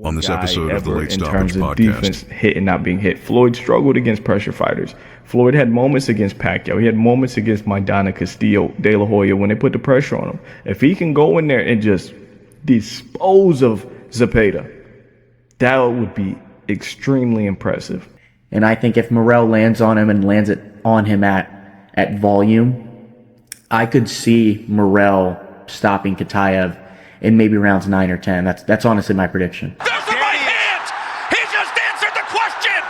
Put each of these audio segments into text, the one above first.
On this guy episode of the ever Late in Stoppage terms of podcast. defense, hit and not being hit. Floyd struggled against pressure fighters. Floyd had moments against Pacquiao. He had moments against Maidana, Castillo, De La Hoya when they put the pressure on him. If he can go in there and just dispose of Zepeda, that would be extremely impressive. And I think if Morrell lands on him and lands it on him at volume, I could see Morrell stopping Kataev in maybe rounds 9 or 10. That's honestly my prediction. Those are my hands! He just answered the question!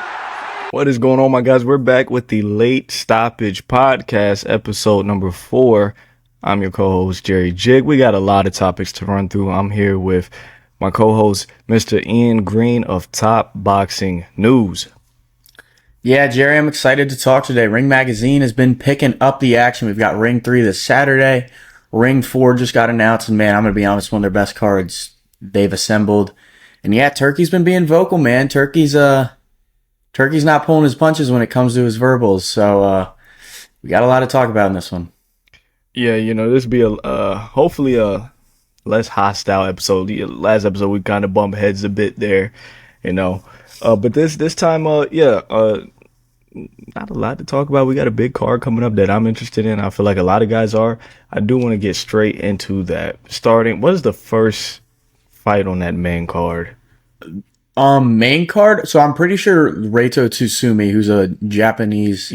What is going on, my guys? We're back with the Late Stoppage podcast, episode number 4. I'm your co-host, Jerry Jig. We got a lot of topics to run through. I'm here with my co-host, Mr. Ian Green of Top Boxing News. Yeah, Jerry, I'm excited to talk today. Ring Magazine has been picking up the action. We've got Ring 3 this Saturday. Ring 4 just got announced, and man, I'm going to be honest, one of their best cards they've assembled. And yeah, Turkey's been being vocal, man. Turkey's not pulling his punches when it comes to his verbals. So we got a lot to talk about in this one. Yeah, this will be hopefully a less hostile episode. The last episode we kind of bumped heads a bit there, but this time, not a lot to talk about. We got a big card coming up that I'm interested in. I feel like a lot of guys are. I do want to get straight into that. Starting, what is the first fight on that main card? Main card? So I'm pretty sure Reito Tsusumi, who's a Japanese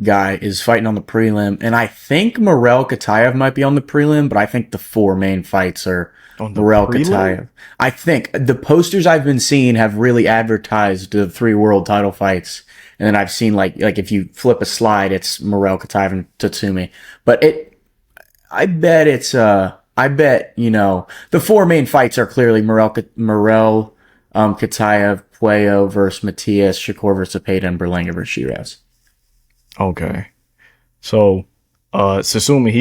guy, is fighting on the prelim. And I think Morrell Kataev might be on the prelim, but I think the 4 main fights are on Morrell Kataev. I think the posters I've been seeing have really advertised the 3 world title fights. And then I've seen like if you flip a slide, it's Morrell, Kataev, and Tatsumi. But I bet the 4 main fights are clearly Morrell, Kataev, Puello versus Matias, Shakur versus Zepeda, and Berlanga versus Shiraz. Okay, so Sasumi,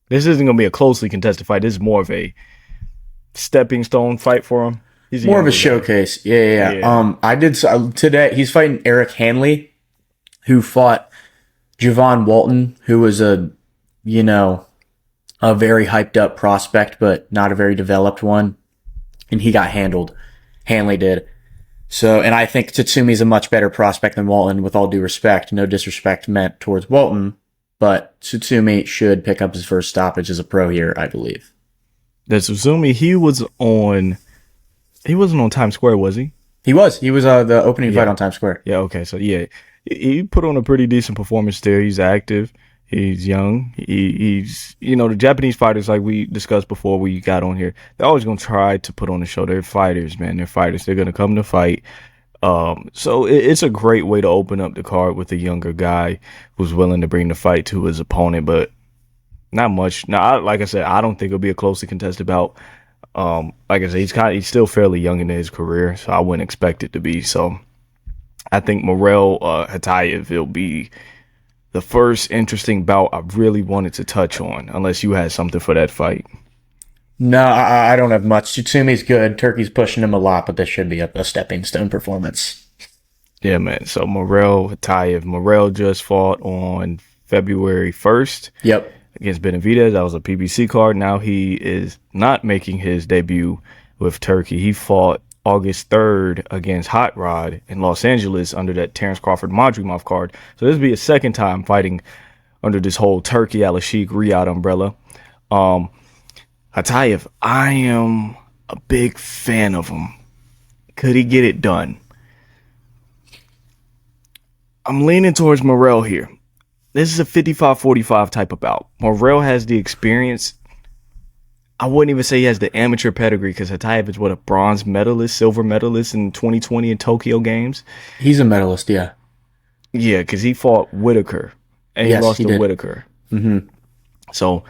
this isn't gonna be a closely contested fight. This is more of a stepping stone fight for him. He's more of a showcase. Yeah. I did today. He's fighting Eric Hanley, who fought Javon Walton, who was a very hyped up prospect, but not a very developed one. And he got handled. Hanley did. So, and I think Tatsumi's a much better prospect than Walton, with all due respect. No disrespect meant towards Walton, but Tatsumi should pick up his first stoppage as a pro here, I believe. The Tatsumi, he wasn't on Times Square, was he? He was. He was the opening fight on Times Square. Yeah, okay. So, yeah, he put on a pretty decent performance there. He's active. He's young. He's the Japanese fighters, like we discussed before we got on here, they're always going to try to put on a show. They're fighters, man. They're fighters. They're going to come to fight. So it's a great way to open up the card with a younger guy who's willing to bring the fight to his opponent, but not much. Now, like I said, I don't think it'll be a closely contested bout. Like I said, he's still fairly young in his career, so I wouldn't expect it to be. So I think Morrell Kataev will be the first interesting bout I really wanted to touch on, unless you had something for that fight. No, I don't have much. Tsutsumy's good. Turkey's pushing him a lot, but this should be a stepping stone performance. Yeah, man. So Morrell Kataev. Morrell just fought on February 1st. Yep. Against Benavidez. That was a PBC card. Now he is not making his debut with Turkey. He fought August 3rd against Hot Rod in Los Angeles under that Terrence Crawford-Madrimov card. So this will be his second time fighting under this whole Turkey Al-Ashik Riyadh umbrella. Kataev, I am a big fan of him. Could he get it done? I'm leaning towards Morrell here. This is a 55-45 type of bout. Morrell has the experience. I wouldn't even say he has the amateur pedigree, because Kataev is a bronze medalist, silver medalist in 2020 in Tokyo Games. He's a medalist, yeah. Yeah, because he fought Whitaker, and he lost to Whitaker. Mm-hmm. So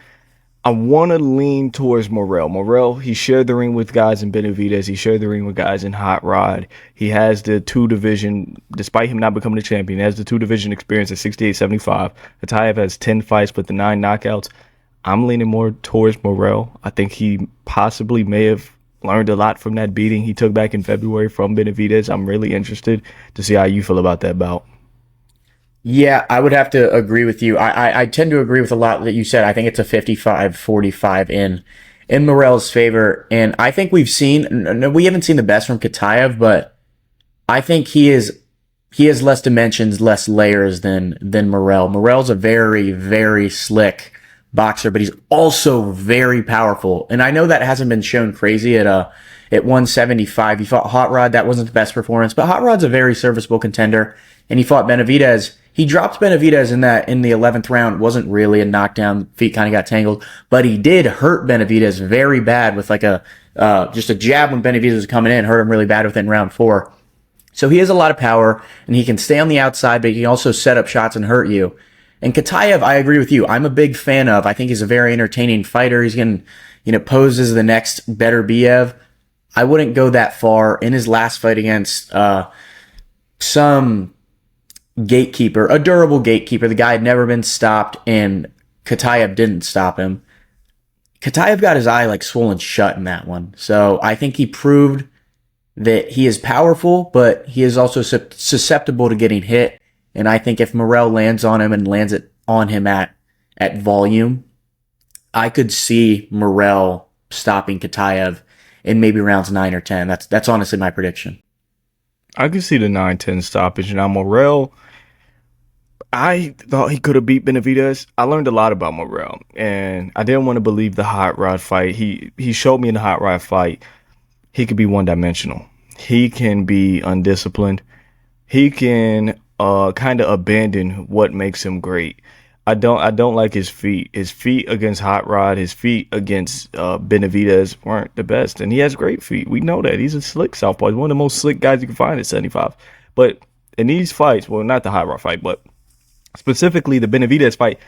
I want to lean towards Morrell. Morrell, he shared the ring with guys in Benavidez. He shared the ring with guys in Hot Rod. He has the 2-division, despite him not becoming a champion, he has the 2-division experience at 68-75. Kataev has 10 fights with the 9 knockouts. I'm leaning more towards Morrell. I think he possibly may have learned a lot from that beating he took back in February from Benavidez. I'm really interested to see how you feel about that bout. Yeah, I would have to agree with you. I tend to agree with a lot that you said. I think it's a 55-45 in in Morrell's favor. And I think we haven't seen the best from Katayev, but I think he has less dimensions, less layers than Morrell. Morrell's a very, very slick boxer, but he's also very powerful. And I know that hasn't been shown crazy at 175. He fought Hot Rod. That wasn't the best performance, but Hot Rod's a very serviceable contender. And he fought Benavidez. He dropped Benavidez in the 11th round. It wasn't really a knockdown. Feet kind of got tangled, but he did hurt Benavidez very bad with like just a jab when Benavidez was coming in, hurt him really bad within round 4. So he has a lot of power, and he can stay on the outside, but he can also set up shots and hurt you. And Katayev, I agree with you. I'm a big fan of. I think he's a very entertaining fighter. He's going to pose as the next better Biev. I wouldn't go that far. In his last fight against some gatekeeper, a durable gatekeeper, the guy had never been stopped, and Katayev didn't stop him. Katayev got his eye like swollen shut in that one. So I think he proved that he is powerful, but he is also susceptible to getting hit. And I think if Morrell lands on him and lands it on him at volume, I could see Morrell stopping Katayev in maybe rounds 9 or 10. That's honestly my prediction. I could see the 9-10 stoppage. Now, Morrell, I thought he could have beat Benavidez. I learned a lot about Morrell, and I didn't want to believe the Hot Rod fight. He showed me in the Hot Rod fight he could be one-dimensional. He can be undisciplined. He can kind of abandon what makes him great. I don't like his feet. His feet against Hot Rod, his feet against Benavidez weren't the best. And he has great feet. We know that. He's a slick southpaw. He's one of the most slick guys you can find at 75. But in these fights, well, not the Hot Rod fight, but specifically the Benavidez fight,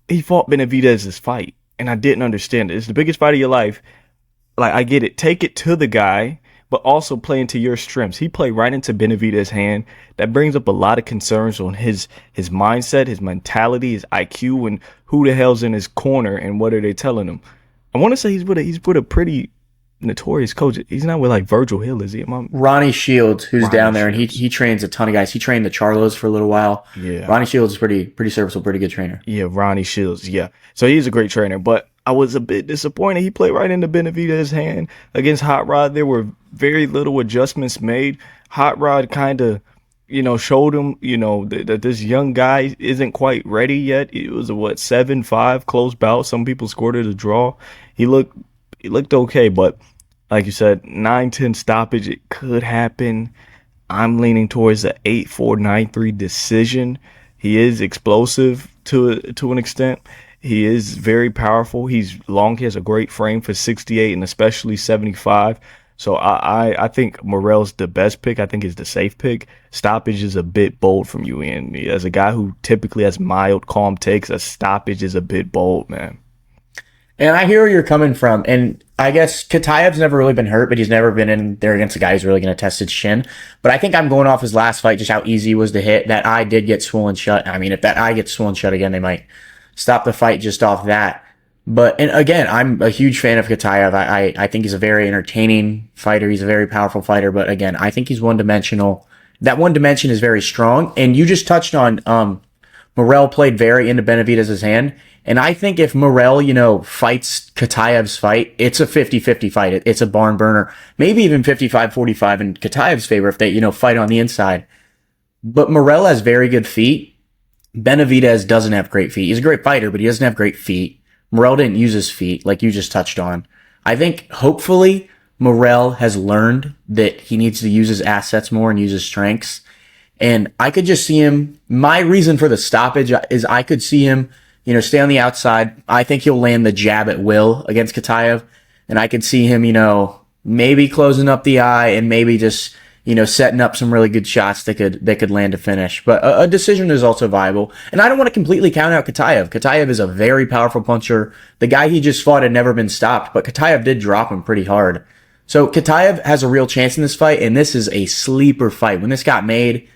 he fought Benavidez's fight. And I didn't understand it. It's the biggest fight of your life. Like, I get it. Take it to the guy, but also play into your strengths. He played right into Benavidez's hand. That brings up a lot of concerns on his mindset, his mentality, his IQ, and who the hell's in his corner and what are they telling him. I want to say he's with a pretty notorious coach. He's not with like Virgil Hill, is he? Ronnie Shields, who's down there, and he trains a ton of guys. He trained the Charlos for a little while. Yeah, Ronnie Shields is pretty serviceable, pretty good trainer. Yeah, Ronnie Shields. Yeah, so he's a great trainer, but I was a bit disappointed. He played right into Benavidez's hand against Hot Rod. There were very little adjustments made. Hot Rod kind of, showed him, that this young guy isn't quite ready yet. It was a 7-5 close bout. Some people scored it a draw. He looked okay, but like you said, 9-10 stoppage. It could happen. I'm leaning towards the 8-4, 9-3 decision. He is explosive to an extent. He is very powerful. He's long. He has a great frame for 68 and especially 75. So I think Morrell's the best pick. I think it's the safe pick. Stoppage is a bit bold from you, and as a guy who typically has mild, calm takes, a stoppage is a bit bold, man. And I hear where you're coming from. And I guess Katayev's never really been hurt, but he's never been in there against a guy who's really going to test his chin. But I think I'm going off his last fight, just how easy he was to hit. That eye did get swollen shut. I mean, if that eye gets swollen shut again, they might stop the fight just off that. But, and again, I'm a huge fan of Katayev. I think he's a very entertaining fighter. He's a very powerful fighter. But again, I think he's one-dimensional. That one dimension is very strong. And you just touched on, Morrell played very into Benavidez's hand. And I think if Morrell, fights Katayev's fight, it's a 50-50 fight. It's a barn burner. Maybe even 55-45 in Katayev's favor if they, fight on the inside. But Morrell has very good feet. Benavidez doesn't have great feet. He's a great fighter, but he doesn't have great feet. Morrell didn't use his feet, like you just touched on. I think, hopefully, Morrell has learned that he needs to use his assets more and use his strengths. And I could just see him, my reason for the stoppage is I could see him, stay on the outside. I think he'll land the jab at will against Katayev. And I could see him, maybe closing up the eye and maybe just, setting up some really good shots that could land a finish. But a decision is also viable. And I don't want to completely count out Katayev. Katayev is a very powerful puncher. The guy he just fought had never been stopped, but Katayev did drop him pretty hard. So Katayev has a real chance in this fight, and this is a sleeper fight. When this got made,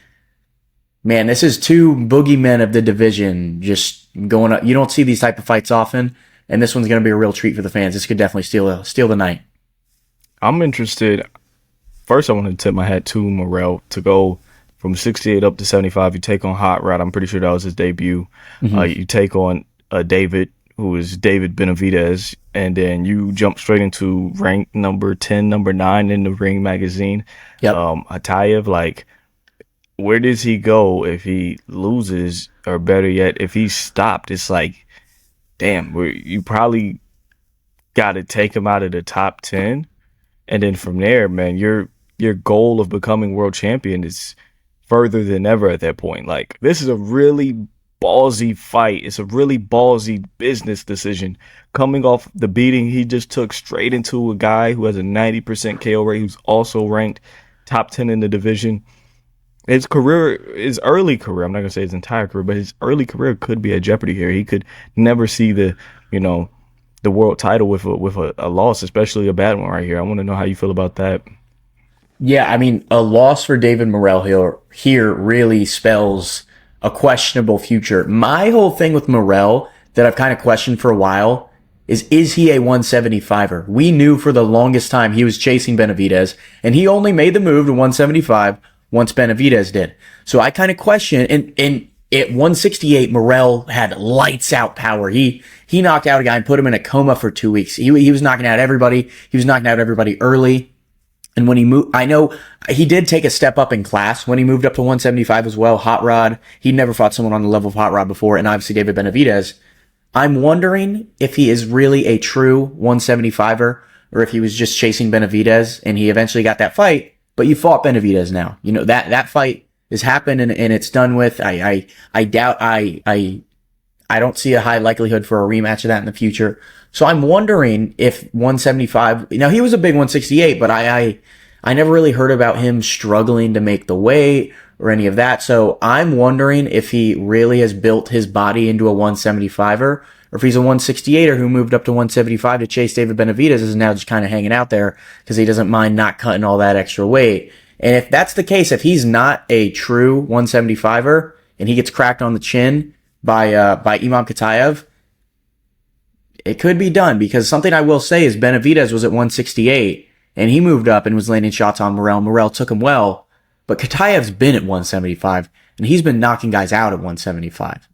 man, this is two boogeymen of the division just going up. You don't see these type of fights often, and this one's going to be a real treat for the fans. This could definitely steal the night. I'm interested. First, I want to tip my hat to Morrell to go from 68 up to 75. You take on Hot Rod. I'm pretty sure that was his debut. Mm-hmm. You take on David, who is David Benavidez, and then you jump straight into rank number 10, number 9 in the Ring magazine. Yep. Atayev, like, where does he go if he loses, or better yet, if he's stopped? It's like, damn, you probably got to take him out of the top 10, and then from there, man, your goal of becoming world champion is further than ever at that point. Like, this is a really ballsy fight. It's a really ballsy business decision, coming off the beating he just took straight into a guy who has a 90% KO rate, who's also ranked top 10 in the division. His early career, I'm not going to say his entire career, but his early career could be at jeopardy here. He could never see the world title with a loss, especially a bad one right here. I want to know how you feel about that. Yeah, I mean, a loss for David Morrell here really spells a questionable future. My whole thing with Morrell that I've kind of questioned for a while is he a 175er? We knew for the longest time he was chasing Benavidez, and he only made the move to 175 once Benavidez did. So I kind of question, and at 168, Morrell had lights out power. He knocked out a guy and put him in a coma for 2 weeks. He was knocking out everybody. He was knocking out everybody early. And when he moved, I know he did take a step up in class when he moved up to 175 as well. Hot Rod, he'd never fought someone on the level of Hot Rod before, and obviously David Benavidez. I'm wondering if he is really a true 175er, or if he was just chasing Benavidez and he eventually got that fight, but you fought Benavidez now. You know, that fight has happened and it's done with. I doubt, I don't see a high likelihood for a rematch of that in the future. So I'm wondering if 175, now he was a big 168, but I never really heard about him struggling to make the weight or any of that. So I'm wondering if he really has built his body into a 175er, or if he's a 168er who moved up to 175 to chase David Benavidez, is now just kind of hanging out there because he doesn't mind not cutting all that extra weight. And if that's the case, if he's not a true 175er and he gets cracked on the chin by Imam Katayev, it could be done, because something I will say is Benavidez was at 168 and he moved up and was landing shots on Morrell. Morrell took him well, but Katayev's been at 175 and he's been knocking guys out at 175.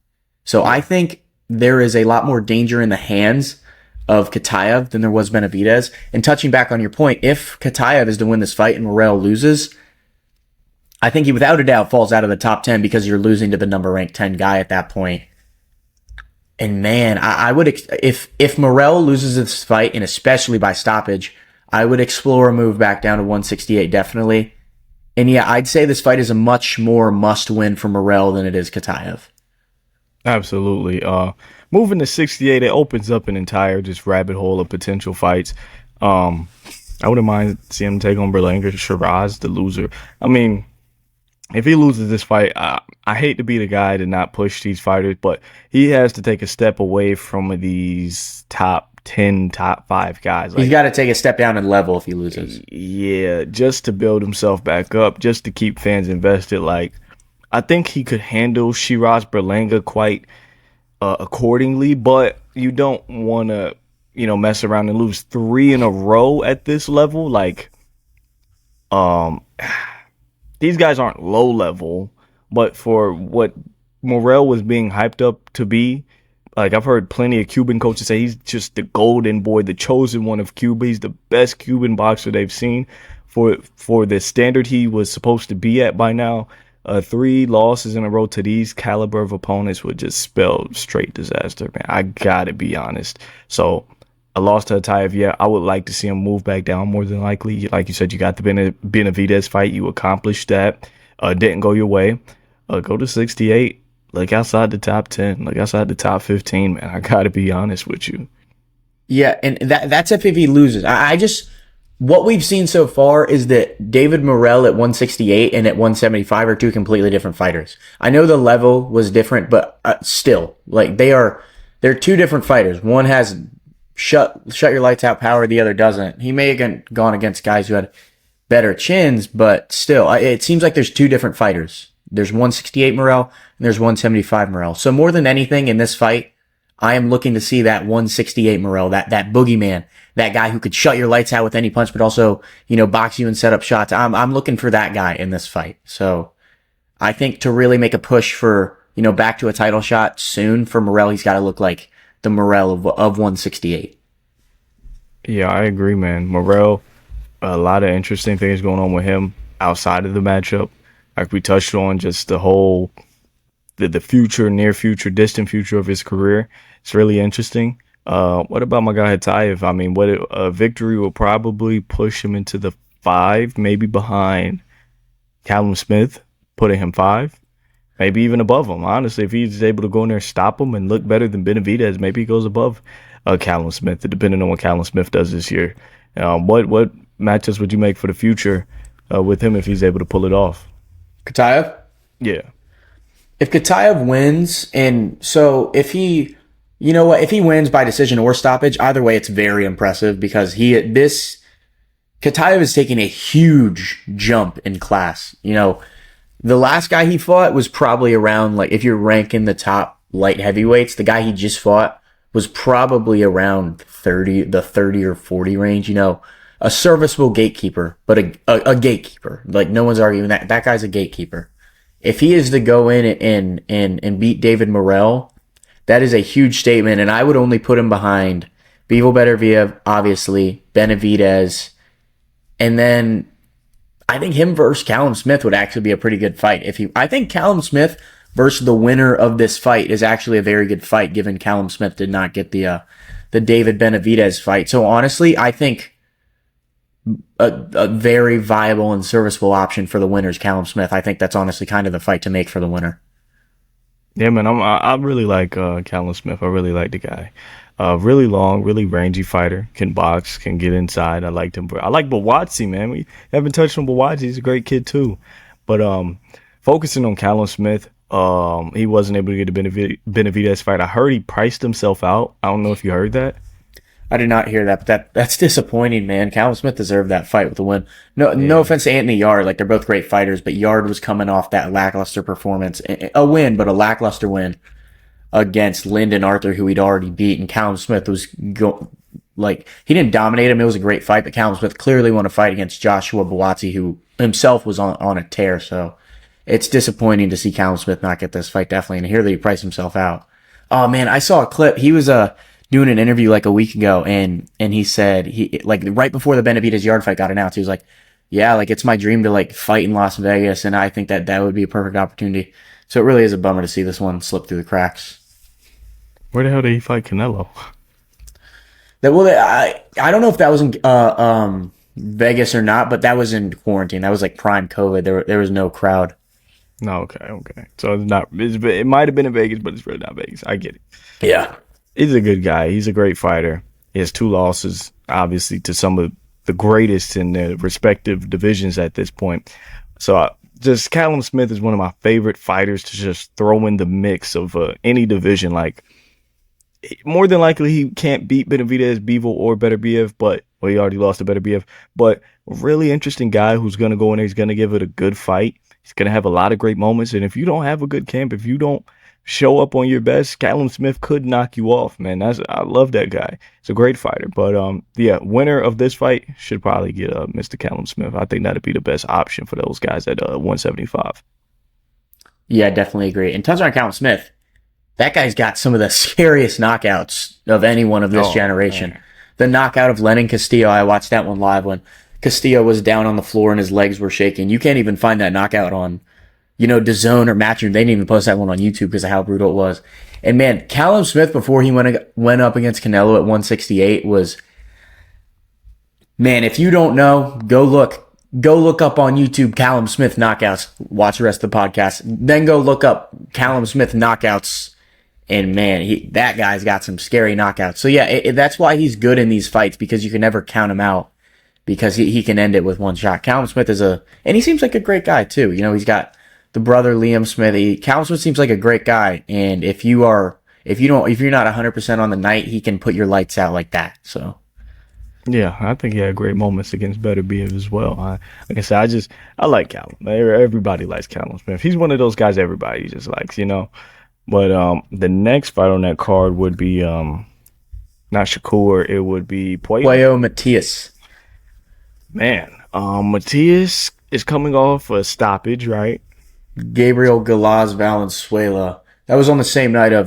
So I think there is a lot more danger in the hands of Katayev than there was Benavidez. And touching back on your point, if Katayev is to win this fight and Morrell loses, I think he without a doubt falls out of the top 10 because you're losing to the number ranked 10 guy at that point. And man, I would, if Morrell loses this fight, and especially by stoppage, I would explore a move back down to 168, definitely. And yeah, I'd say this fight is a much more must win for Morrell than it is Katayev. Absolutely. Moving to 68, it opens up an entire just rabbit hole of potential fights. I wouldn't mind seeing him take on Berlanga Shiraz, the loser. I mean, if he loses this fight, I hate to be the guy to not push these fighters, but he has to take a step away from these top 10, top 5 guys. He's got to take a step down in level if he loses. Yeah, just to build himself back up, just to keep fans invested. Like, I think he could handle Shiraz Berlanga quite accordingly, but you don't want to, mess around and lose 3 in a row at this level. Like, these guys aren't low level, but for what Morrell was being hyped up to be, like, I've heard plenty of Cuban coaches say he's just the golden boy, the chosen one of Cuba. He's the best Cuban boxer they've seen for the standard he was supposed to be at by now. 3 losses in a row to these caliber of opponents would just spell straight disaster, man. I gotta be honest. So a loss to Atayev, yeah, I would like to see him move back down more than likely. Like you said, you got the Benavidez fight. You accomplished that. Didn't go your way. Go to 68. Look outside the top 10. Look outside the top 15, man. I got to be honest with you. Yeah, and that's if he loses. I just, what we've seen so far is that David Morrell at 168 and at 175 are 2 completely different fighters. I know the level was different, but still, like, they're 2 different fighters. One has shut your lights out power, the other doesn't. He may have gone against guys who had better chins, but still, it seems like there's 2 different fighters. There's 168 Morrell and there's 175 Morrell. So more than anything in this fight, I am looking to see that 168 Morrell, that boogeyman, that guy who could shut your lights out with any punch, but also, box you and set up shots. I'm looking for that guy in this fight. So I think to really make a push for, back to a title shot soon for Morrell, he's got to look like the Morrell of 168. Yeah, I agree, man. Morrell, a lot of interesting things going on with him outside of the matchup. Like we touched on, just the whole the future, near future, distant future of his career. It's really interesting. What about my guy Hatayev? I mean, what a victory will probably push him into the 5, maybe behind Callum Smith, putting him 5, maybe even above him. Honestly, if he's able to go in there, stop him, and look better than Benavidez, maybe he goes above Callum Smith, depending on what Callum Smith does this year. What matchups would you make for the future with him if he's able to pull it off? Katayev? Yeah. If Katayev wins, and so if he, if he wins by decision or stoppage, either way, it's very impressive because Katayev is taking a huge jump in class. The last guy he fought was probably around, like, if you're ranking the top light heavyweights, the guy he just fought was probably around the 30 or 40 range, a serviceable gatekeeper, but a gatekeeper. Like, no one's arguing that. That guy's a gatekeeper. If he is to go in and beat David Morrell, that is a huge statement, and I would only put him behind Bivol Beterbiev, obviously, Benavidez, and then I think him versus Callum Smith would actually be a pretty good fight. I think Callum Smith versus the winner of this fight is actually a very good fight, given Callum Smith did not get the David Benavidez fight. So honestly, I think a very viable and serviceable option for the winner is Callum Smith. I think that's honestly kind of the fight to make for the winner. Yeah, man, I really like Callum Smith. I really like the guy. Really long, really rangy fighter. Can box, can get inside. I liked him. I like Bawatsi, man. We haven't touched on Bawatsi. He's a great kid too. But focusing on Callum Smith, he wasn't able to get the Benavidez fight. I heard he priced himself out. I don't know if you heard that. I did not hear that, but that's disappointing, man. Callum Smith deserved that fight with a win. No offense to Anthony Yard, like they're both great fighters, but Yard was coming off that lackluster performance, a win, but a lackluster win against Lyndon Arthur, who he'd already beat, and Callum Smith was he didn't dominate him. It was a great fight, but Callum Smith clearly won a fight against Joshua Buatsi, who himself was on a tear. So it's disappointing to see Callum Smith not get this fight, definitely, and hear that he priced himself out. Oh man, I saw a clip. He was doing an interview like a week ago, and he said right before the Benavidez Yard fight got announced, he was like, yeah, like it's my dream to fight in Las Vegas, and I think that would be a perfect opportunity. So it really is a bummer to see this one slip through the cracks. Where the hell did he fight Canelo? I don't know if that was in Vegas or not, but that was in quarantine. That was like prime COVID. There was no crowd. No, okay. So it's not. It might have been in Vegas, but it's really not Vegas. I get it. Yeah. He's a good guy. He's a great fighter. He has 2 losses, obviously, to some of the greatest in their respective divisions at this point. So just Callum Smith is one of my favorite fighters to just throw in the mix of any division. Like, more than likely, he can't beat Benavidez, Bivol, or Beterbiev, but he already lost to Beterbiev. But a really interesting guy who's going to go in there. He's going to give it a good fight. He's going to have a lot of great moments. And if you don't have a good camp, if you don't show up on your best, Callum Smith could knock you off, man. I love that guy. He's a great fighter. But winner of this fight should probably get Mr. Callum Smith. I think that'd be the best option for those guys at 175. Yeah, definitely agree. And touching on Callum Smith, that guy's got some of the scariest knockouts of anyone of this generation. Man. The knockout of Lenin Castillo, I watched that one live when Castillo was down on the floor and his legs were shaking. You can't even find that knockout on DAZN or Matchroom. They didn't even post that one on YouTube because of how brutal it was. And man, Callum Smith, before he went up against Canelo at 168 was, man, if you don't know, go look up on YouTube Callum Smith knockouts. Watch the rest of the podcast. Then go look up Callum Smith knockouts. And man, that guy's got some scary knockouts. So yeah, that's why he's good in these fights, because you can never count him out, because he can end it with one shot. Callum Smith and he seems like a great guy too. He's got the brother Liam Smith. Callum Smith seems like a great guy. And if you're not 100% on the night, he can put your lights out like that. So. Yeah, I think he had great moments against Beterbiev as well. Like I said, I like Callum. Everybody likes Callum Smith. He's one of those guys everybody just likes, But the next fight on that card would be not Shakur. It would be Puello Matias. Man, Matias is coming off a stoppage, right? Gabriel Galaz Valenzuela. That was on the same night of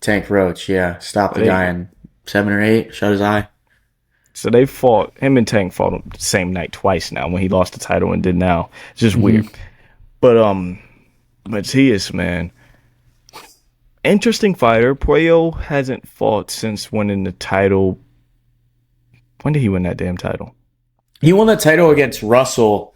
Tank Roach, yeah. Stopped the guy in 7 or 8, shut his eye. So him and Tank fought the same night twice now, when he lost the title and did now. It's just weird. But Matias, man, interesting fighter. Puello hasn't fought since winning the title. When did he win that damn title? He won the title against Russell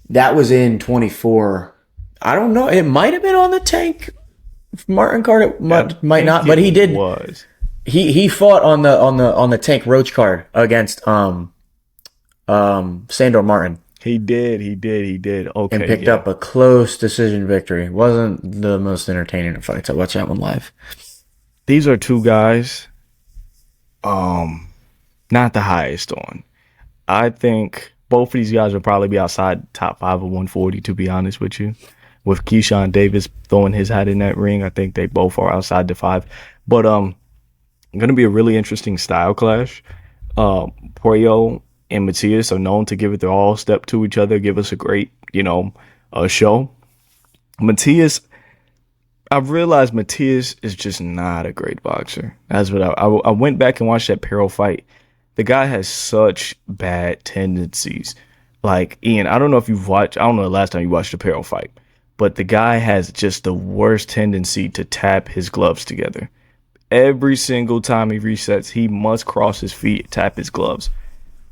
that was in 24. I don't know. It might have been on the Tank Martin card. It might not, but he did. He fought on the Tank Roach card against Sandor Martin. He did. Okay, and picked up a close decision victory. Wasn't the most entertaining of fights. I watched that one live. These are two guys, not the highest on. I think both of these guys will probably be outside top 5 of 140, to be honest with you. With Keyshawn Davis throwing his hat in that ring, I think they both are outside the 5. But going to be a really interesting style clash. Puello and Matias are known to give it their all, step to each other, give us a great, show. Matias, I've realized Matias is just not a great boxer. That's what I went back and watched that Perro fight. The guy has such bad tendencies. Like, Ian, I don't know the last time you watched a Perro fight, but the guy has just the worst tendency to tap his gloves together. Every single time he resets, he must cross his feet, tap his gloves.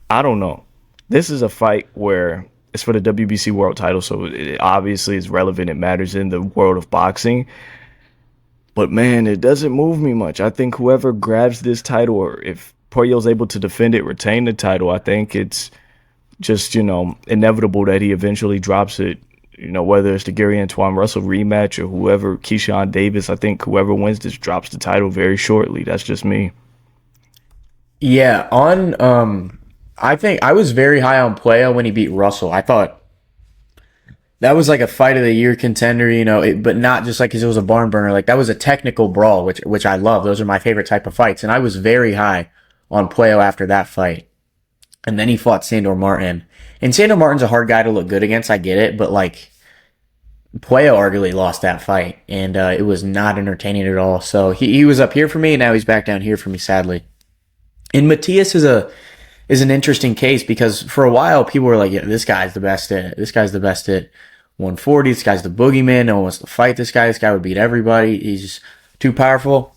I don't know. This is a fight where it's for the WBC world title, so it obviously is relevant. It matters in the world of boxing. But, man, it doesn't move me much. I think whoever grabs this title, or if Puello's able to defend it, retain the title, I think it's just, inevitable that he eventually drops it. Whether it's the Gary Antoine Russell rematch or whoever, Keyshawn Davis, I think whoever wins this drops the title very shortly. That's just me. Yeah, I think I was very high on Puello when he beat Russell. I thought that was like a fight of the year contender, but not just like because it was a barn burner. Like, that was a technical brawl, which I love. Those are my favorite type of fights. And I was very high on Puello after that fight. And then he fought Sandor Martin. And Sandor Martin's a hard guy to look good against. I get it. But, like, Puello arguably lost that fight. And it was not entertaining at all. So he was up here for me, and now he's back down here for me, sadly. And Matias is an interesting case because for a while people were like, yeah, this guy's the best at it. This guy's the best at 140. This guy's the boogeyman. No one wants to fight this guy. This guy would beat everybody. He's just too powerful.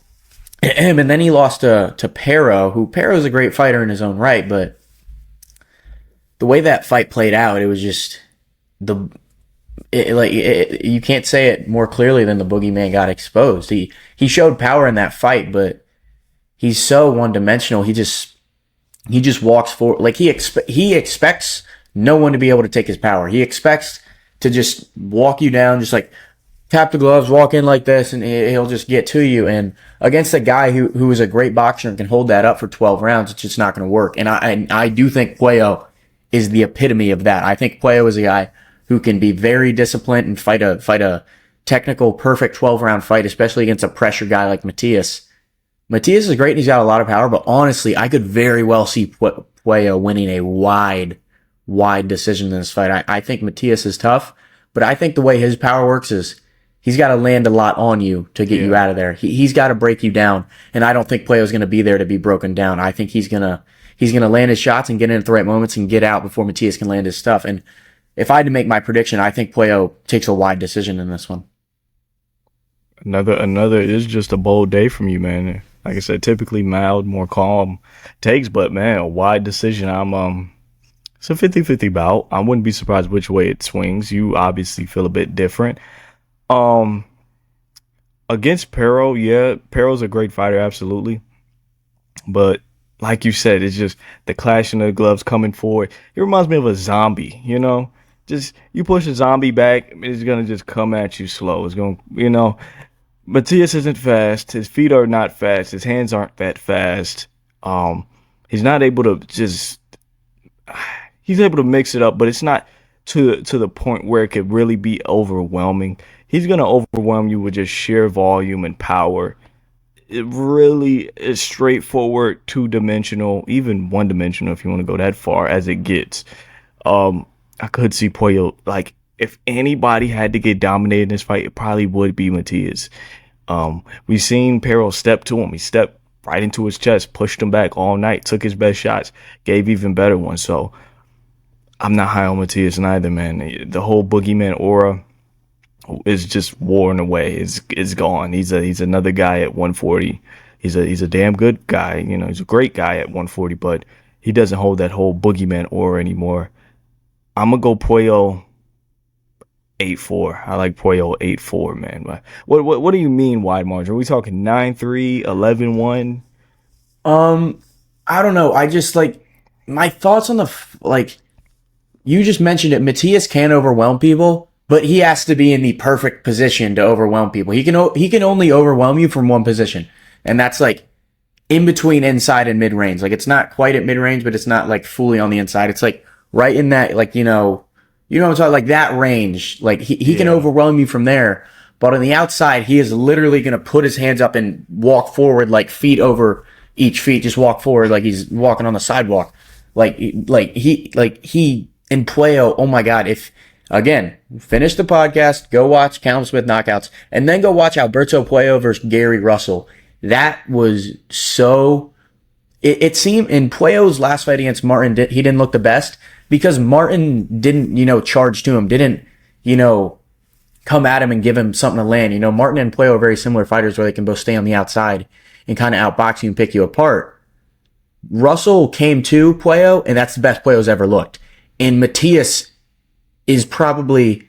And then he lost to Perro, who Perro's a great fighter in his own right, but the way that fight played out, it was just you can't say it more clearly than the boogeyman got exposed. He showed power in that fight, but he's so one-dimensional. He just walks forward. Like, he expects no one to be able to take his power. He expects to just walk you down, just like tap the gloves, walk in like this, and he'll just get to you. And against a guy who is a great boxer and can hold that up for 12 rounds, it's just not going to work. And I do think Puello is the epitome of that. I think Puello is a guy who can be very disciplined and fight a technical, perfect 12-round fight, especially against a pressure guy like Matias. Matias is great and he's got a lot of power, but honestly, I could very well see Puello winning a wide decision in this fight. I think Matias is tough, but I think the way his power works is he's got to land a lot on you to get you out of there. He's got to break you down, and I don't think Puello's going to be there to be broken down. I think he's gonna land his shots and get in at the right moments and get out before Matias can land his stuff. And if I had to make my prediction, I think Puello takes a wide decision in this one. Another is just a bold day from you, man. Like I said, typically mild, more calm takes, but man, a wide decision. It's a 50-50 bout. I wouldn't be surprised which way it swings. You obviously feel a bit different. Against Perro, yeah, Perro's a great fighter, absolutely. But like you said, it's just the clashing of the gloves coming forward. It reminds me of a zombie, Just you push a zombie back, it's gonna just come at you slow. It's gonna, Matias isn't fast. His feet are not fast. His hands aren't that fast. He's not able to he's able to mix it up, but it's not to the point where it could really be overwhelming. He's going to overwhelm you with just sheer volume and power. It really is straightforward, two-dimensional, even one-dimensional if you want to go that far as it gets. I could see Puello, like, if anybody had to get dominated in this fight, it probably would be Matias. We seen Pero step to him. He stepped right into his chest, pushed him back all night, took his best shots, gave even better ones. So I'm not high on Matias neither, man. The whole boogeyman aura is just worn away. It's gone. He's another guy at 140. He's a damn good guy. You know, he's a great guy at 140, but he doesn't hold that whole boogeyman aura anymore. I'm gonna go Puello 8-4. I like Puello 8-4, man. What do you mean wide margin? Are we talking 9-3, 11-1? I don't know. I just like my thoughts on you just mentioned it. Matias can overwhelm people, but he has to be in the perfect position to overwhelm people. He can only overwhelm you from one position, and that's like in between inside and mid range. Like it's not quite at mid range, but it's not like fully on the inside. It's like right in that, like you know what I'm talking, like that range. Like he can overwhelm you from there, but on the outside, he is literally going to put his hands up and walk forward, like feet over each feet, just walk forward like he's walking on the sidewalk. Like he in Puello, oh my God, if, again, finish the podcast, go watch Callum Smith knockouts, and then go watch Alberto Puello versus Gary Russell. That was so, it seemed in Puello's last fight against Martin, he didn't look the best because Martin didn't, charge to him, didn't, come at him and give him something to land. Martin and Puello are very similar fighters where they can both stay on the outside and kind of outbox you and pick you apart. Russell came to Puello, and that's the best Puello's ever looked. And Matias is probably,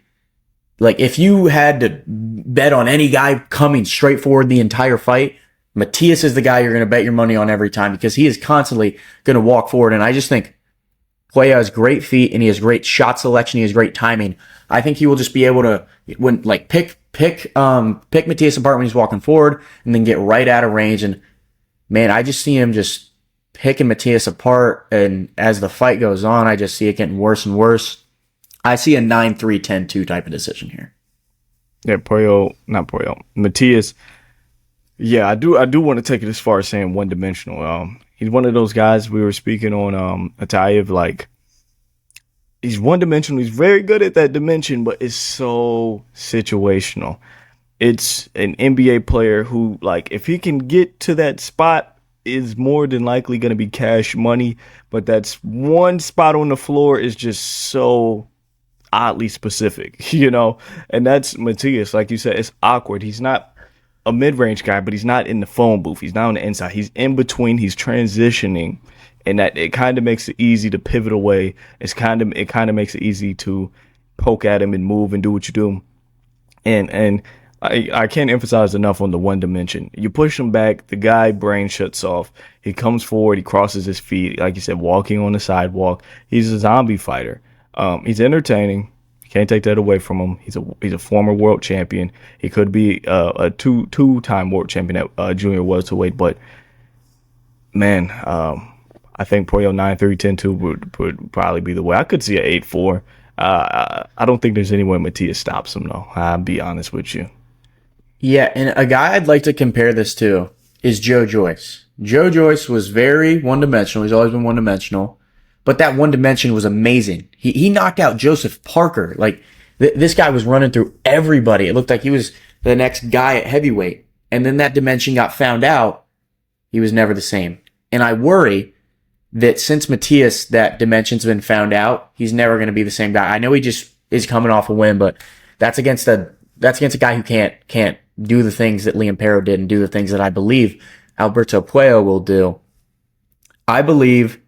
like, if you had to bet on any guy coming straight forward the entire fight, Matias is the guy you're going to bet your money on every time because he is constantly going to walk forward. And I just think Puello has great feet and he has great shot selection. He has great timing. I think he will just be able to pick Matias apart when he's walking forward and then get right out of range. And man, I just see him just picking Matias apart, and as the fight goes on, I just see it getting worse and worse. I see a 9-3, 10-2 type of decision here. Yeah, Matias. Yeah, I do want to take it as far as saying one-dimensional. He's one of those guys we were speaking on Atayev, like he's one-dimensional. He's very good at that dimension, but it's so situational. It's an NBA player who, like, if he can get to that spot, is more than likely going to be cash money, but that's one spot on the floor is just so oddly specific, and that's Matias. Like you said, it's awkward. He's not a mid-range guy, but he's not in the phone booth. He's not on the inside. He's in between. He's transitioning, and that it kind of makes it easy to pivot away. It kind of makes it easy to poke at him and move and do what you do. And I can't emphasize enough on the one dimension. You push him back, the guy brain shuts off. He comes forward, he crosses his feet, like you said, walking on the sidewalk. He's a zombie fighter. He's entertaining. Can't take that away from him. He's a former world champion. He could be a two-time world champion at junior welterweight, but man, I think Puello 9-3, 10-2 would probably be the way. I could see an 8-4. I don't think there's any way Matias stops him, though. I'll be honest with you. Yeah, and a guy I'd like to compare this to is Joe Joyce. Joe Joyce was very one-dimensional. He's always been one-dimensional. But that one dimension was amazing. He knocked out Joseph Parker. Like, this guy was running through everybody. It looked like he was the next guy at heavyweight. And then that dimension got found out. He was never the same. And I worry that since Matias, that dimension's been found out, he's never going to be the same guy. I know he just is coming off a win, but that's against a guy who can't do the things that Liam Pero did and do the things that I believe Alberto Puello will do. I believe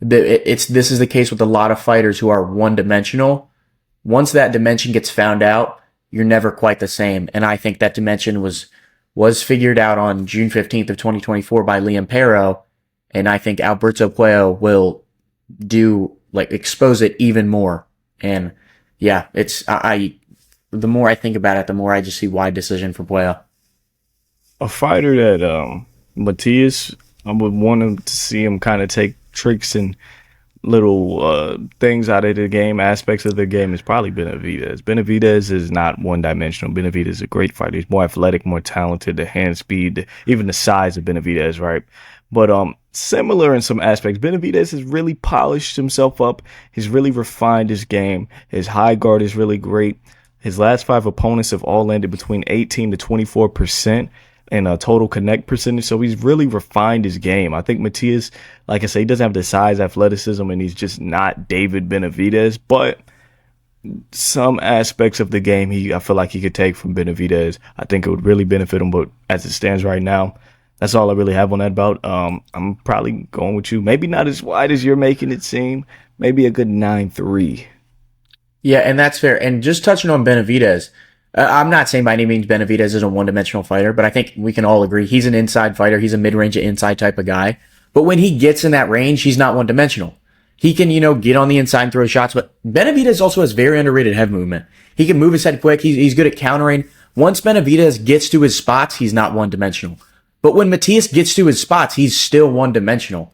that this is the case with a lot of fighters who are one-dimensional. Once that dimension gets found out, you're never quite the same. And I think that dimension was figured out on June 15th of 2024 by Liam Pero. And I think Alberto Puello will expose it even more. And yeah, the more I think about it, the more I just see wide decision for Puello. A fighter that Matias, I would want him to see him kind of take tricks and little things out of the game, aspects of the game, is probably Benavidez. Benavidez is not one-dimensional. Benavidez is a great fighter. He's more athletic, more talented, the hand speed, even the size of Benavidez, right? But similar in some aspects. Benavidez has really polished himself up. He's really refined his game. His high guard is really great. His last 5 opponents have all landed between 18 to 24% in a total connect percentage. So he's really refined his game. I think Matias, like I say, he doesn't have the size, athleticism, and he's just not David Benavidez. But some aspects of the game I feel like he could take from Benavidez. I think it would really benefit him. But as it stands right now, that's all I really have on that bout. I'm probably going with you. Maybe not as wide as you're making it seem. Maybe a good 9-3. Yeah, and that's fair. And just touching on Benavidez, I'm not saying by any means Benavidez is a one-dimensional fighter, but I think we can all agree he's an inside fighter. He's a mid-range inside type of guy. But when he gets in that range, he's not one-dimensional. He can, get on the inside and throw shots, but Benavidez also has very underrated head movement. He can move his head quick. He's good at countering. Once Benavidez gets to his spots, he's not one-dimensional. But when Matias gets to his spots, he's still one-dimensional.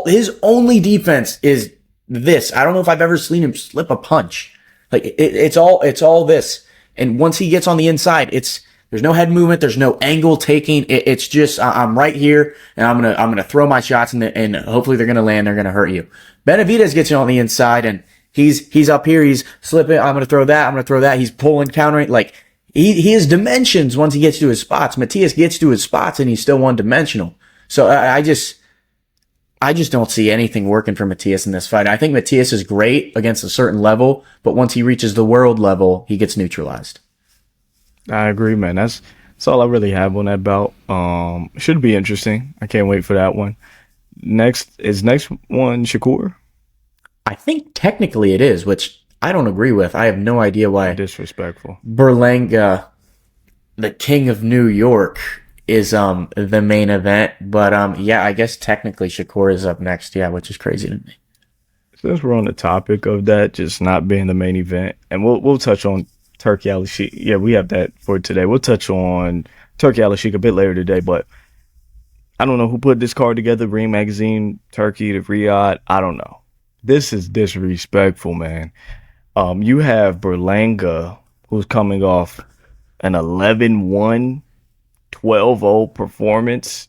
His only defense is this. I don't know if I've ever seen him slip a punch. Like it's all this. And once he gets on the inside, there's no head movement, there's no angle taking. It's just I'm right here and I'm gonna throw my shots and hopefully they're gonna land. They're gonna hurt you. Benavidez gets on the inside and he's up here. He's slipping. I'm gonna throw that. He's pulling, countering. Like he has dimensions once he gets to his spots. Matias gets to his spots and he's still one dimensional. So I just don't see anything working for Matias in this fight. I think Matias is great against a certain level, but once he reaches the world level, he gets neutralized. I agree, man. That's all I really have on that bout. Should be interesting. I can't wait for that one. Next one Shakur? I think technically it is, which I don't agree with. I have no idea why. Disrespectful. Berlanga, the king of New York, is the main event. But yeah, I guess technically Shakur is up next, yeah, which is crazy to me. Since we're on the topic of that just not being the main event, and we'll touch on Turkey Al-Sheikh. Yeah, we have that for today. We'll touch on Turkey Al-Sheikh a bit later today, but I don't know who put this card together, Ring Magazine, Turkey to Riyadh. I don't know. This is disrespectful, man. You have Berlanga, who's coming off an 11-1, 12-0 performance.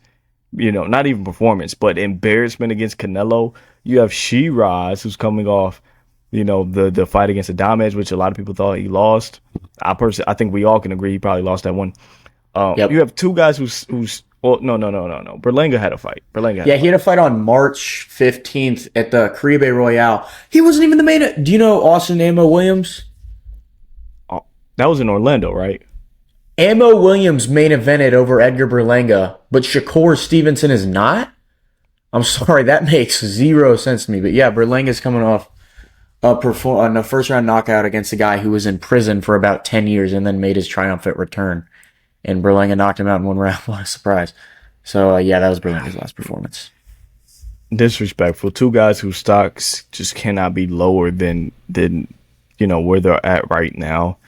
Not even performance, but embarrassment against Canelo. You have Shiraz, who's coming off, the fight against Adamez, which a lot of people thought he lost. I think we all can agree he probably lost that one. Yep. You have two guys who's no. Berlanga had a fight. He had a fight on March 15th at the Caribe Royale. He wasn't even the main. Do you know Austin Amo Williams? Oh, that was in Orlando, right? Amo Williams main evented over Edgar Berlanga, but Shakur Stevenson is not? I'm sorry, that makes zero sense to me. But yeah, Berlanga's coming off a first-round knockout against a guy who was in prison for about 10 years and then made his triumphant return. And Berlanga knocked him out in one round. What a surprise. So, yeah, that was Berlanga's last performance. Disrespectful. Two guys whose stocks just cannot be lower than where they're at right now.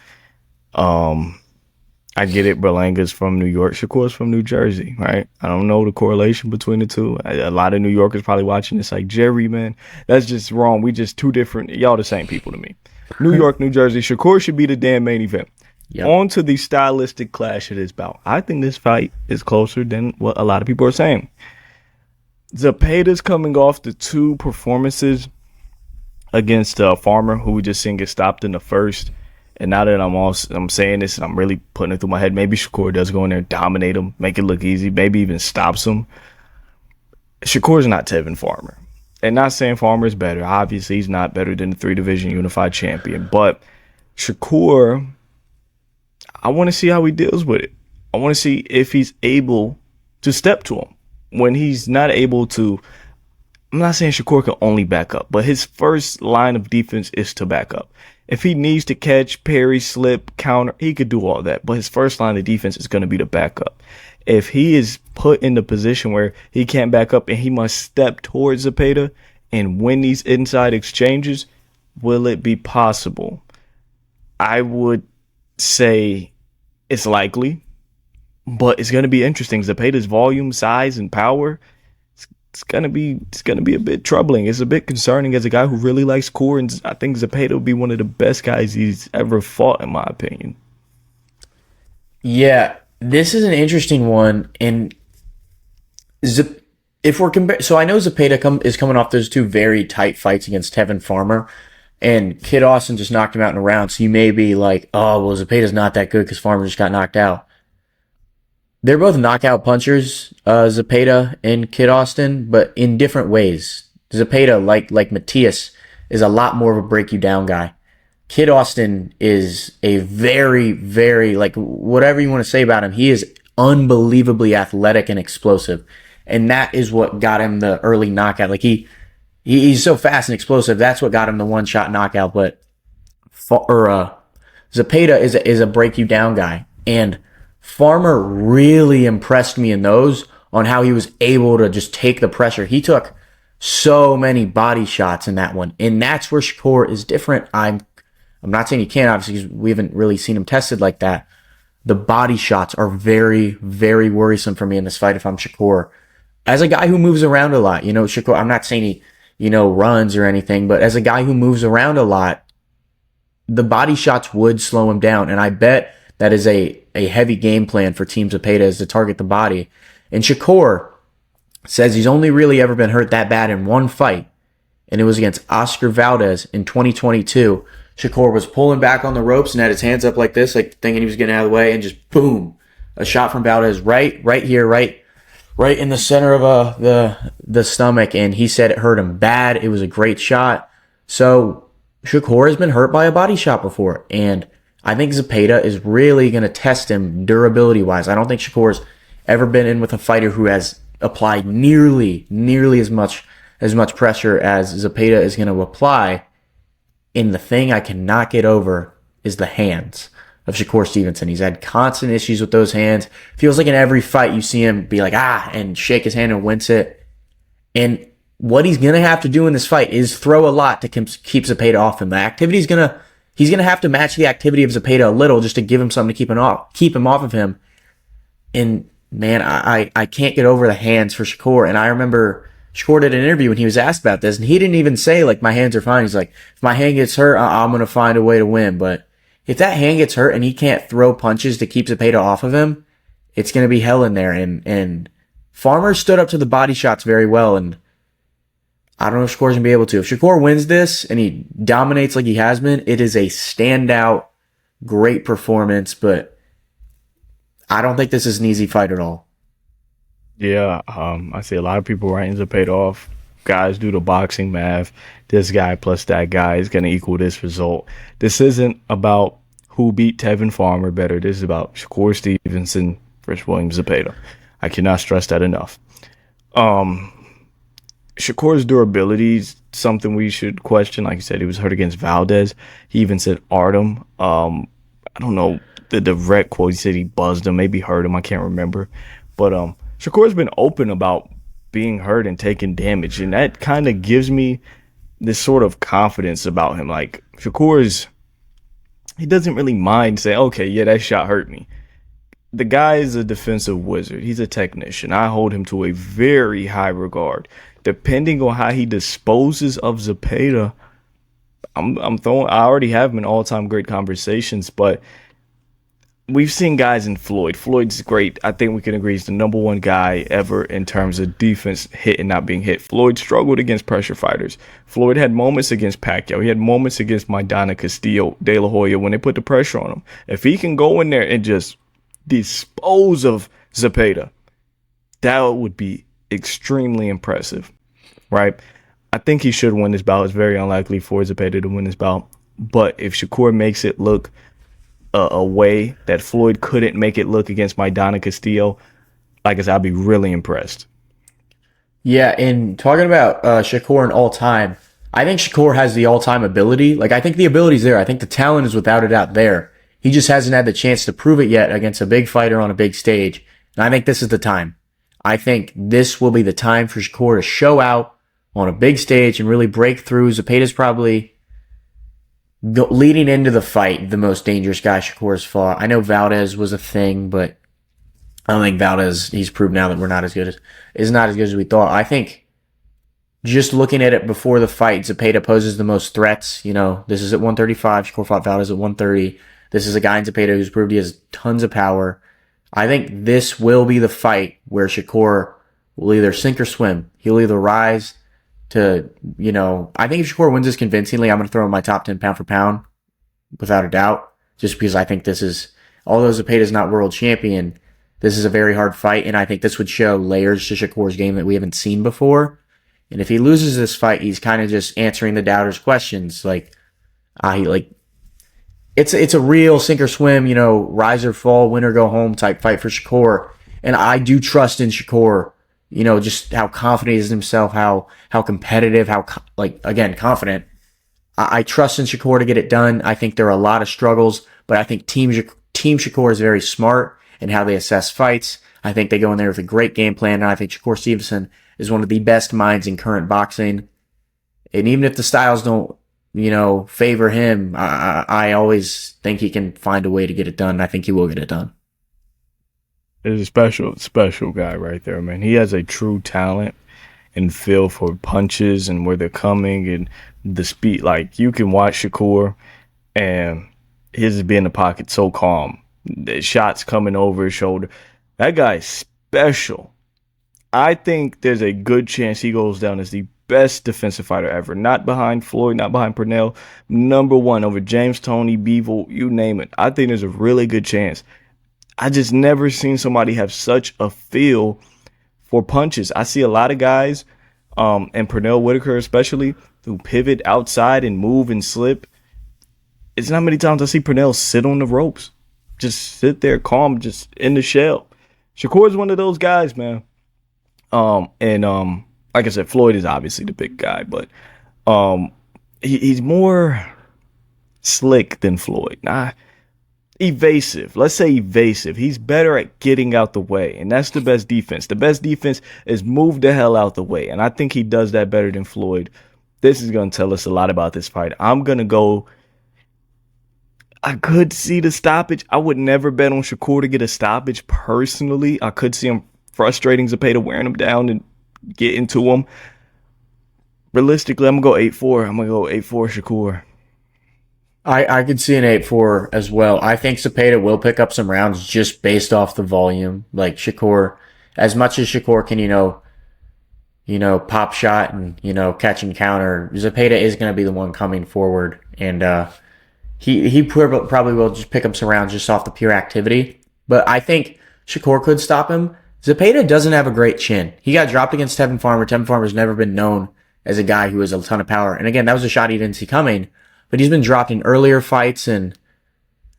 I get it. Berlanga's from New York. Shakur's from New Jersey, right? I don't know the correlation between the two. A lot of New Yorkers probably watching this like, Jerry, man, that's just wrong. We just two different. Y'all the same people to me. New York, New Jersey. Shakur should be the damn main event. Yep. On to the stylistic clash it is bout. I think this fight is closer than what a lot of people are saying. Zepeda's coming off the two performances against Farmer, who we just seen get stopped in the first. And now that I'm saying this and I'm really putting it through my head, maybe Shakur does go in there and dominate him, make it look easy, maybe even stops him. Shakur's not Tevin Farmer. And not saying Farmer is better. Obviously, he's not better than the 3-division unified champion. But Shakur, I want to see how he deals with it. I want to see if he's able to step to him. When he's not able to, I'm not saying Shakur can only back up, but his first line of defense is to back up. If he needs to catch, parry, slip, counter, he could do all that. But his first line of defense is going to be to back up. If he is put in the position where he can't back up and he must step towards Zepeda and win these inside exchanges, will it be possible? I would say it's likely, but it's going to be interesting. Zepeda's volume, size, and power, it's gonna be a bit troubling. It's a bit concerning as a guy who really likes core, and I think Zepeda will be one of the best guys he's ever fought, in my opinion. Yeah, this is an interesting one, and if we're so I know Zepeda is coming off those two very tight fights against Tevin Farmer, and Kid Austin just knocked him out in a round. So you may be like, oh, well, Zepeda's not that good because Farmer just got knocked out. They're both knockout punchers, Zepeda and Kid Austin, but in different ways. Zepeda, like Matias, is a lot more of a break you down guy. Kid Austin is a very, very, like, whatever you want to say about him, he is unbelievably athletic and explosive. And that is what got him the early knockout. Like, he's so fast and explosive. That's what got him the one-shot knockout. But Zepeda is a break you down guy. And Farmer really impressed me in those on how he was able to just take the pressure. He took so many body shots in that one. And that's where Shakur is different. I'm not saying he can't, obviously, because we haven't really seen him tested like that. The body shots are very, very worrisome for me in this fight if I'm Shakur. As a guy who moves around a lot, Shakur, I'm not saying he, runs or anything, but as a guy who moves around a lot, the body shots would slow him down. And I bet that is a heavy game plan for Team Zepeda, is to target the body. And Shakur says he's only really ever been hurt that bad in one fight, and it was against Oscar Valdez in 2022. Shakur was pulling back on the ropes and had his hands up like this, like thinking he was getting out of the way, and just boom, a shot from Valdez right here, right in the center of the stomach, and he said it hurt him bad. It was a great shot. So Shakur has been hurt by a body shot before, and I think Zepeda is really going to test him durability-wise. I don't think Shakur's ever been in with a fighter who has applied nearly as much pressure as Zepeda is going to apply. And the thing I cannot get over is the hands of Shakur Stevenson. He's had constant issues with those hands. Feels like in every fight you see him be like, and shake his hand and wince it. And what he's going to have to do in this fight is throw a lot to keep Zepeda off him. The activity he's going to have to match the activity of Zepeda a little just to give him something to keep him off of him. And man, I can't get over the hands for Shakur. And I remember Shakur did an interview when he was asked about this, and he didn't even say, like, my hands are fine. He's like, if my hand gets hurt, I'm going to find a way to win. But if that hand gets hurt and he can't throw punches to keep Zepeda off of him, it's going to be hell in there. And Farmer stood up to the body shots very well, and I don't know if Shakur's going to be able to. If Shakur wins this and he dominates like he has been, it is a standout, great performance, but I don't think this is an easy fight at all. Yeah, I see a lot of people writing Zepeda off. Guys do the boxing math. This guy plus that guy is going to equal this result. This isn't about who beat Tevin Farmer better. This is about Shakur Stevenson versus William Zepeda. I cannot stress that enough. Shakur's durability is something we should question. Like you said, he was hurt against Valdez. He even said Artem. I don't know the direct quote. He said he buzzed him, maybe hurt him. I can't remember. But Shakur's been open about being hurt and taking damage, and that kind of gives me this sort of confidence about him. Like, he doesn't really mind saying, okay, yeah, that shot hurt me. The guy is a defensive wizard. He's a technician. I hold him to a very high regard. Depending on how he disposes of Zepeda, I already have him in all-time great conversations, but we've seen guys in Floyd. Floyd's great. I think we can agree he's the number one guy ever in terms of defense, hit and not being hit. Floyd struggled against pressure fighters. Floyd had moments against Pacquiao. He had moments against Maidana Castillo, De La Hoya when they put the pressure on him. If he can go in there and just dispose of Zepeda, that would be extremely impressive, right? I think he should win this bout. It's very unlikely for Zepeda to win this bout. But if Shakur makes it look a way that Floyd couldn't make it look against Maidana Castillo, like I said, I'd be really impressed. Yeah, and talking about Shakur in all time, I think Shakur has the all-time ability. Like, I think the ability's there. I think the talent is without a doubt there. He just hasn't had the chance to prove it yet against a big fighter on a big stage. And I think this is the time. I think this will be the time for Shakur to show out on a big stage and really break through. Zepeda's probably leading into the fight the most dangerous guy Shakur's fought. I know Valdez was a thing, but I don't think Valdez, he's proved now that is not as good as we thought. I think just looking at it before the fight, Zepeda poses the most threats. This is at 135. Shakur fought Valdez at 130. This is a guy in Zepeda who's proved he has tons of power. I think this will be the fight where Shakur will either sink or swim. He'll either rise to, I think if Shakur wins this convincingly, I'm going to throw him my top 10 pound for pound, without a doubt, just because I think this is, although Zepeda's not world champion, this is a very hard fight, and I think this would show layers to Shakur's game that we haven't seen before. And if he loses this fight, he's kind of just answering the doubters' questions. It's a real sink or swim, rise or fall, win or go home type fight for Shakur. And I do trust in Shakur, just how confident he is in himself, how competitive, again, confident. I trust in Shakur to get it done. I think there are a lot of struggles, but I think Team Shakur is very smart in how they assess fights. I think they go in there with a great game plan, and I think Shakur Stevenson is one of the best minds in current boxing. And even if the styles don't, favor him, I always think he can find a way to get it done. I think he will get it done. It's a special guy right there, man. He has a true talent and feel for punches and where they're coming and the speed. Like, you can watch Shakur and his be in the pocket so calm. The shots coming over his shoulder. That guy's special. I think there's a good chance he goes down as the best defensive fighter ever. Not behind Floyd, not behind Purnell. Number one over James Toney, Bivol, you name it. I think there's a really good chance. I just never seen somebody have such a feel for punches. I see a lot of guys, and Purnell Whitaker especially, who pivot outside and move and slip. It's not many times I see Purnell sit on the ropes. Just sit there calm, just in the shell. Shakur's one of those guys, man. Like I said, Floyd is obviously the big guy, but he's more slick than Floyd. Evasive. Let's say evasive. He's better at getting out the way, and that's the best defense. The best defense is move the hell out the way, and I think he does that better than Floyd. This is going to tell us a lot about this fight. I'm going to go. I could see the stoppage. I would never bet on Shakur to get a stoppage personally. I could see him frustrating Zepeda, wearing him down and getting to him. Realistically, I'm going to go 8-4. I'm going to go 8-4 Shakur. I could see an 8-4 as well. I think Zepeda will pick up some rounds just based off the volume. Like Shakur, as much as Shakur can, pop shot and, catch and counter, Zepeda is going to be the one coming forward. And he probably will just pick up some rounds just off the pure activity. But I think Shakur could stop him. Zepeda doesn't have a great chin. He got dropped against Tevin Farmer. Tevin Farmer's never been known as a guy who has a ton of power. And again, that was a shot he didn't see coming. But he's been dropped in earlier fights, and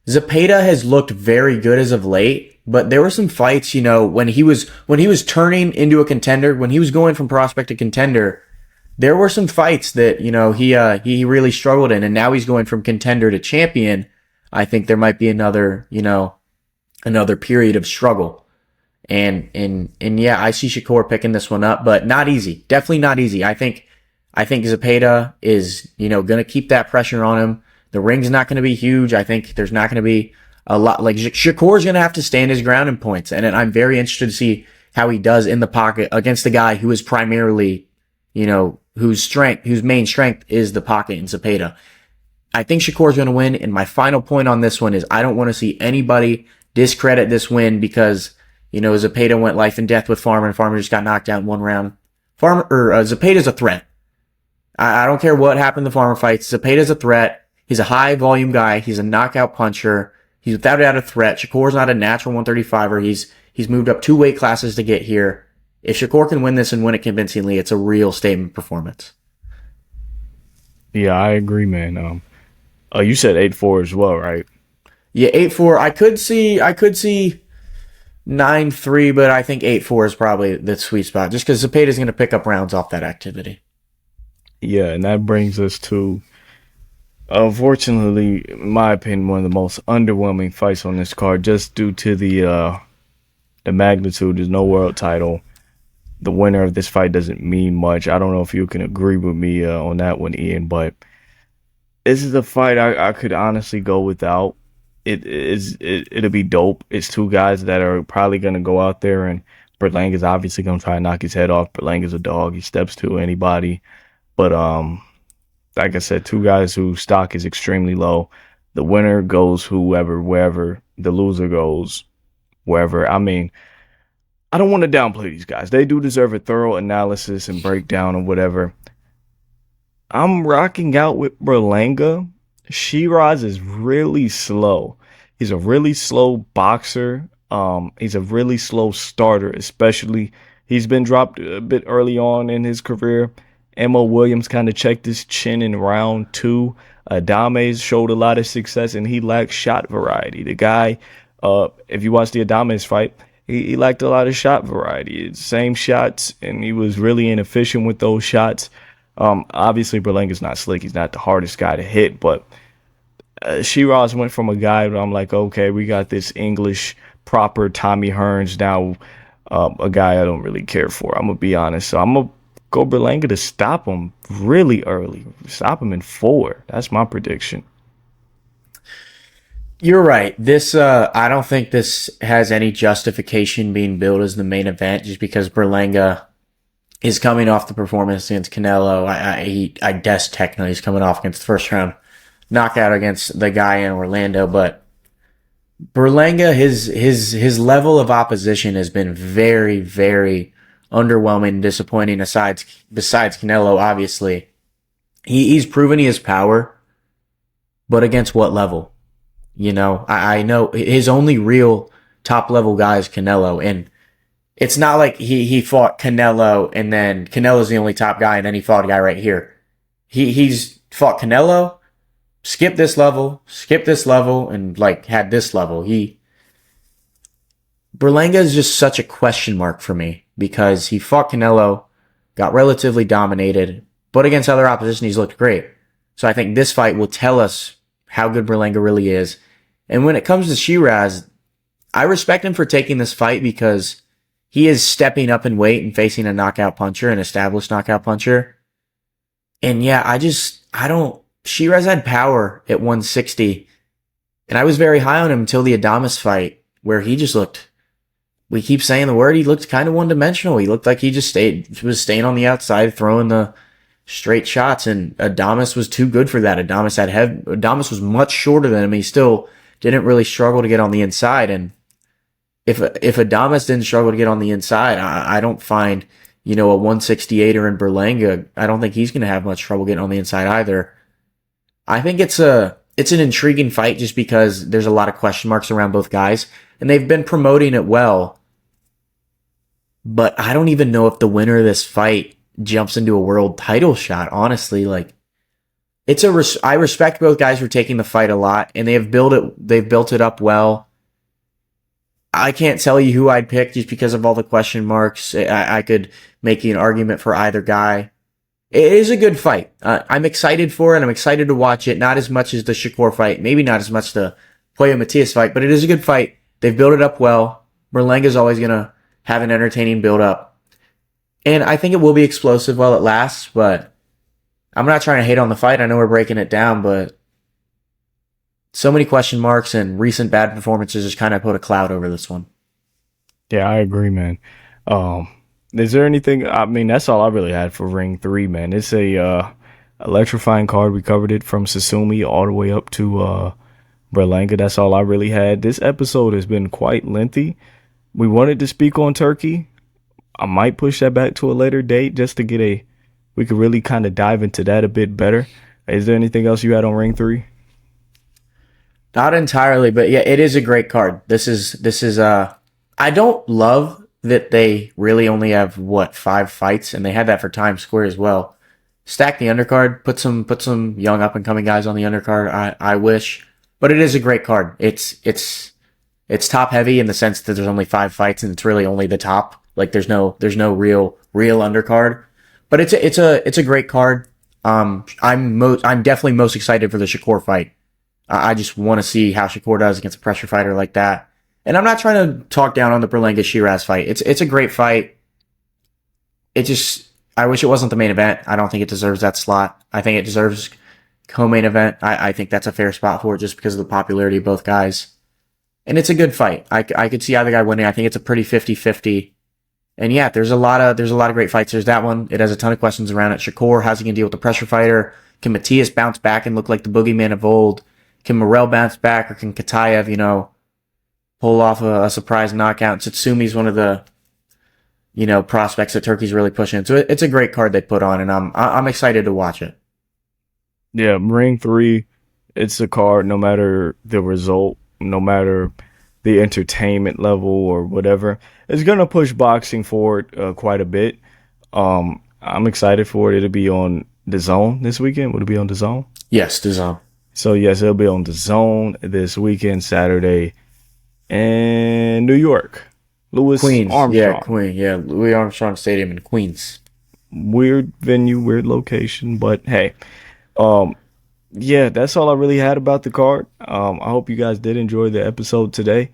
Zepeda has looked very good as of late. But there were some fights, when he was turning into a contender, when he was going from prospect to contender, there were some fights that, he really struggled in, and now he's going from contender to champion. I think there might be another period of struggle. And yeah, I see Shakur picking this one up, but not easy. Definitely not easy. I think Zepeda is, going to keep that pressure on him. The ring's not going to be huge. I think there's not going to be a lot. Like, Shakur's going to have to stand his ground in points. And I'm very interested to see how he does in the pocket against the guy who is primarily, whose main strength is the pocket in Zepeda. I think Shakur's going to win. And my final point on this one is I don't want to see anybody discredit this win because, Zepeda went life and death with Farmer, and Farmer just got knocked out in one round. Zepeda's a threat. I don't care what happened in the Farmer fights. Zepeda's a threat. He's a high volume guy. He's a knockout puncher. He's without a doubt a threat. Shakur's not a natural 135er. He's moved up 2 weight classes to get here. If Shakur can win this and win it convincingly, it's a real statement performance. Yeah, I agree, man. You said 8-4 as well, right? Yeah, 8-4. I could see 9-3, but I think 8-4 is probably the sweet spot, just because Zepeda's going to pick up rounds off that activity. Yeah, and that brings us to, unfortunately, in my opinion, one of the most underwhelming fights on this card, just due to the magnitude. There's no world title. The winner of this fight doesn't mean much. I don't know if you can agree with me on that one, Ian, but this is a fight I could honestly go without. It'll be dope. It's two guys that are probably going to go out there, and Berlanga's obviously going to try and knock his head off. Berlanga's a dog. He steps to anybody. But like I said, two guys whose stock is extremely low. The winner goes wherever. The loser goes wherever. I mean, I don't want to downplay these guys. They do deserve a thorough analysis and breakdown or whatever. I'm rocking out with Berlanga. Shiraz is really slow. He's a really slow boxer. He's a really slow starter, especially. He's been dropped a bit early on in his career. Mo Williams kind of checked his chin in round 2. Adames showed a lot of success, and he lacked shot variety. The guy, if you watch the Adames fight, he lacked a lot of shot variety. Same shots, and he was really inefficient with those shots. Obviously, Berlanga's not slick. He's not the hardest guy to hit, but Shiraz went from a guy where I'm like, okay, we got this English proper Tommy Hearns now, a guy I don't really care for. I'm going to be honest. So I'm going to go Berlanga to stop him really early. Stop him in 4. That's my prediction. You're right. This, I don't think this has any justification being billed as the main event just because Berlanga is coming off the performance against Canelo. I guess technically he's coming off against the first round knockout against the guy in Orlando, but Berlanga, his level of opposition has been very, very underwhelming, disappointing. Besides Canelo, obviously, he's proven he has power, but against what level? You know, I know his only real top level guy is Canelo, and it's not like he fought Canelo and then Canelo's the only top guy and then he fought a guy right here. He's fought Canelo, skipped this level, and like had this level. Berlanga is just such a question mark for me because he fought Canelo, got relatively dominated, but against other opposition he's looked great. So I think this fight will tell us how good Berlanga really is. And when it comes to Shiraz, I respect him for taking this fight because he is stepping up in weight and facing a knockout puncher, an established knockout puncher. And yeah, Shiraz had power at 160. And I was very high on him until the Adames fight where he just looked, we keep saying the word, he looked kind of one-dimensional. He looked like he just was staying on the outside, throwing the straight shots, and Adames was too good for that. Adames was much shorter than him. He still didn't really struggle to get on the inside, and if Adames didn't struggle to get on the inside, I don't find, a 168er in Berlanga, I don't think he's going to have much trouble getting on the inside either. I think it's an intriguing fight just because there's a lot of question marks around both guys, and they've been promoting it well, but I don't even know if the winner of this fight jumps into a world title shot, honestly. Like, I respect both guys for taking the fight a lot, and they've built it up well. I can't tell you who I'd pick just because of all the question marks. I could make an argument for either guy. It is a good fight. I'm excited for it. I'm excited to watch it. Not as much as the Shakur fight. Maybe not as much the Puello Matias fight, but it is a good fight. They've built it up well. Berlanga's always going to have an entertaining build-up. And I think it will be explosive while it lasts, but I'm not trying to hate on the fight. I know we're breaking it down, but so many question marks and recent bad performances just kind of put a cloud over this one. Yeah, I agree, man. Is there anything? I mean, that's all I really had for Ring 3, man. It's a electrifying card. We covered it from Sasumi all the way up to Berlanga. That's all I really had. This episode has been quite lengthy. We wanted to speak on Turkey. I might push that back to a later date just to get we could really kind of dive into that a bit better. Is there anything else you had on Ring 3? Not entirely, but yeah, it is a great card. This is I don't love that they really only have 5 fights, and they had that for Times Square as well. Stack the undercard, put some young up and coming guys on the undercard. I wish, but it is a great card. It's top heavy in the sense that there's only 5 fights and it's really only the top. Like there's no real undercard, but it's a great card. I'm definitely most excited for the Shakur fight. I just want to see how Shakur does against a pressure fighter like that. And I'm not trying to talk down on the Berlanga Shiraz fight. It's a great fight. I wish it wasn't the main event. I don't think it deserves that slot. I think it deserves co-main event. I think that's a fair spot for it just because of the popularity of both guys. And it's a good fight. I could see either guy winning. I think it's a pretty 50-50. And yeah, there's a lot of great fights. There's that one. It has a ton of questions around it. Shakur, how's he going to deal with the pressure fighter? Can Matias bounce back and look like the boogeyman of old? Can Morrell bounce back, or can Katayev, pull off a surprise knockout? Tsutsumi's one of the prospects that Turkey's really pushing. So it's a great card they put on, and I'm excited to watch it. Yeah, Ring 3, it's a card, no matter the result, no matter the entertainment level or whatever, it's going to push boxing forward quite a bit. I'm excited for it. It'll be on the Zone this weekend. Would it be on the Zone? Yes, the Zone. So, yes, it'll be on the Zone this weekend, Saturday, in New York. Queens. Armstrong. Yeah, Louis Armstrong Stadium in Queens. Weird venue, weird location, but hey. Yeah, that's all I really had about the card. I hope you guys did enjoy the episode today.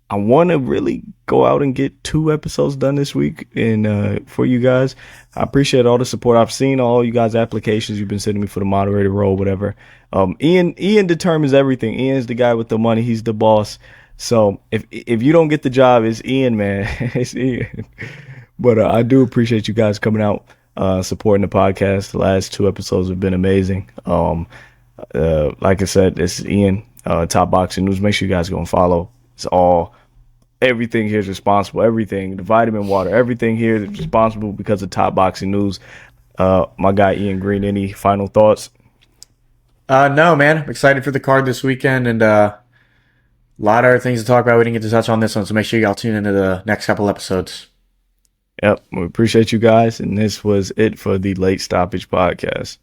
I want to really go out and get 2 episodes done this week and for you guys. I appreciate all the support. I've seen all you guys' applications you've been sending me for the moderator role, whatever. Ian determines everything. Ian's the guy with the money. He's the boss. So if you don't get the job, it's Ian, man. It's Ian. But I do appreciate you guys coming out. Supporting the podcast. The last 2 episodes have been amazing. Like I said, this is Ian, Top Boxing News. Make sure you guys go and follow. Everything here is responsible. Everything, the vitamin water, everything here is responsible because of Top Boxing News. My guy Ian Green, any final thoughts? No, man. I'm excited for the card this weekend, and a lot of other things to talk about. We didn't get to touch on this one, so make sure y'all tune into the next couple episodes. Yep, we appreciate you guys, and this was it for the Late Stoppage podcast.